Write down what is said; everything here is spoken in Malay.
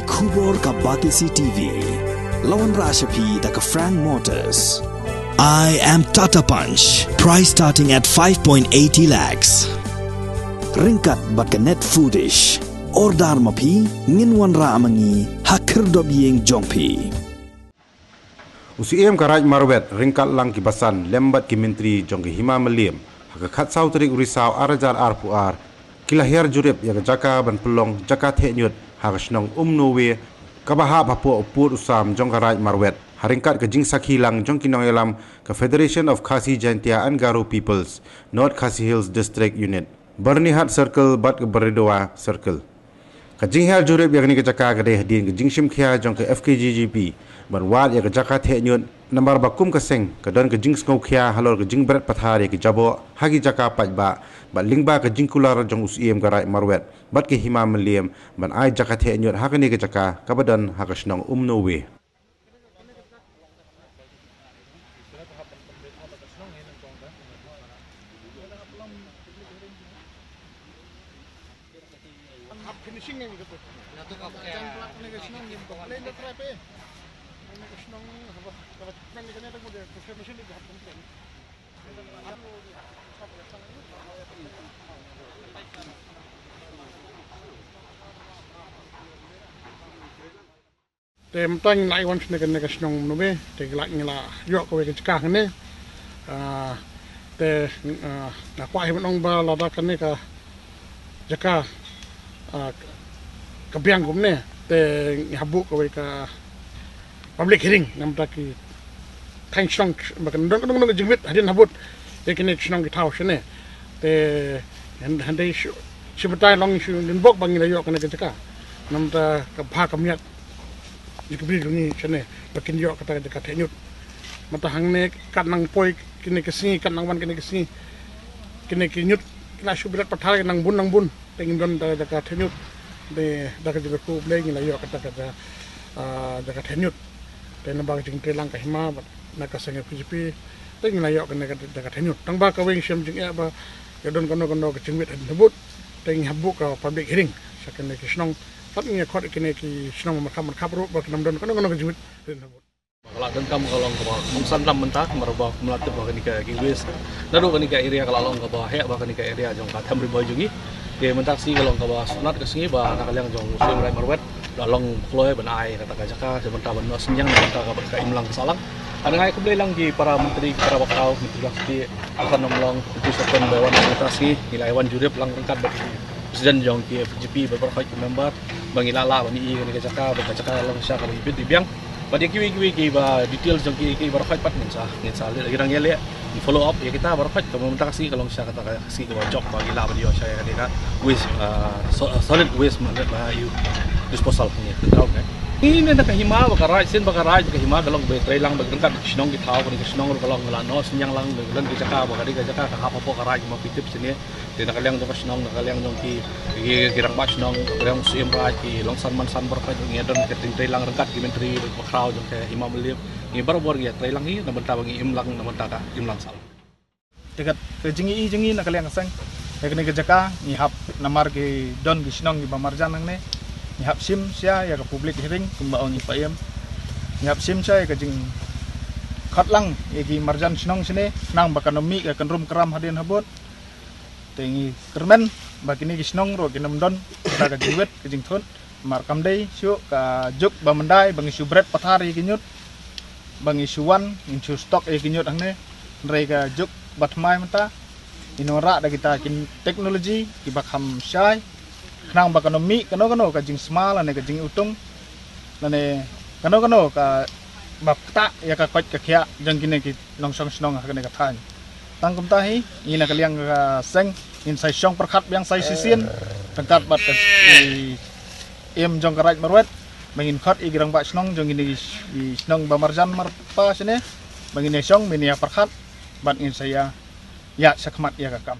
Kubor ka Batisi TV. Lawan Rashapi da ka Frank Motors. I am Tata Punch. Price starting at 5.80 lakhs. Ringkat bat ka net foodish. Ordar mapi nginwan ra amangi hakir dob yeng jongpi. UCM Karaj Marwet ringkat lang kibasan lembat ki menteri jong ki hima meliam haka khat sautrik urisau arajar arpuar kilahir jurip ya jaka ban pelong jaka thenyut haka snong nowe kabaha bapo upur usam jong Karaj Marwet haringkat ke jing sakhi lang jong kinong elam ke Federation of Khasi Jaintia and Garo Peoples North Khasi Hills District Unit Bernihat Circle bat ke Beridoa Circle ke jing hal jurip ya ni ke jaka ke deh din ke jing sim khia jong ke FKGGP berwat ya ke jaka thenyut nambar bakum keseng ke don ke jing ngau khia halor ke jing berat pathar ya ke jabo hagi jaka pajba ba lingba ke jing kular jong UCM Karaj Marwet bat ke hima meliam ban ai jaka thenyut hakani ke jaka kabadan hakasnong nowe Tem tang lai wan sne kan snong no be te glak ngila yo ko ke ka ne te na kwa he nong ba la da kan ne ka jaka ka biang gum ne te habu ko ka public hearing nam ta ki tang snong ba kan dong dong jingwit hadin habut te ken snong ki thau shne te han dei shibatai long shu din bok bang ngila yo kan ke jaka nam ta ka pha kamyat Jikubri ni chane bakin yo kata dekat tenyut mata hangne kat nang poi kini kesi kat nang wan kini kesi kini kinyut kena subrat pathar nang bun tengin don dekat tenyut de dekat juga ku bleng la yo kata dekat tenyut ten bag jing telang ka hima na ka sange PGP tengin la yo kena dekat tenyut tang ba ka weng syam jing ya ba ya don kono ke jingwit habut tengin habuk ka public hearing sakene kisnong tapi ni khot kene ki snong makam ro ba nam don kono ke jingwit kalau dan kamu kalau ngomong sandam mentah merubah melatih bahkan ni ke wes naru kan ni ke area kalau ke bawah hek bahkan ni ke area jong katam ribu jungi ke mentak si kalau ke bawah sunat ke sini bah nak kalian jong UCM Karaj Marwet dalong kloy benai kata jaka sebentar benno senyang bentar ka imlang salang ada ngai kublai lang di para menteri para bakau menteri lakti akan nomlong itu sekon bawan administrasi nilai wan jurip lang rengkat bagi presiden jong ki FGP beberapa member bangilala bani ni ke jaka long sya ka bibit di biang pada kiwi ba detail jong ki berapa pat ngensa irang yele di follow up ya kita berapa kamu minta kasih kalau sya kata kasih ke job bangila bani saya kadika waste solid waste mandat ba you disposal punya tahu kan ini nak hima bakaraj ke hima galong be trailang bagengkat sinong di thau ni sinong galong ngalano senyang lang lang di jaka bakari ke jaka ka hapo karaj ma pitip sini di nakaliang jong sinong nakaliang jong ki girang ba sinong nakaliang UCM Karaj ki longsan mansan berkat ngi don ke trailang rengkat ki menteri bakrau jong ke hima melip ngi bor ya trailang ni namenta bangi imlang namenta ka imlang sal dekat ke jingi nakaliang sang ekne ke jaka ni hap namar ke don ki sinong di bamarjan nang ne Nhap sim sia ya ke public hearing kumbau ni paem nhap sim sia ya ke jing khatlang egi marjan snong sini nang bakanomi ke kenrum keram hadin habot tengi kermen bakini ki snong ro kinam don ta ka jiwet ke jing thon mar kamdei syu ka juk bamandai bangi subret pathar egi nyut bangi suwan inchu stok egi nyut angne rei ka juk batmai mata inora da kita kin teknologi ki bakham syai nang bakanomi kano ka jing smal ane ka jing utung lane kano ka bakta ya ka kwat ka khia jang kine ki longsong snong ha kane ka than tang kum tahi ina ka liang ka seng in sai song perkhat biang sai sisien tangkat bat ka em jong Karaj Marwet mangin khat i girang ba snong jong ini snong bamarjan marpa sine mangin song minia perkhat bat in saya ya sakmat ya ka kam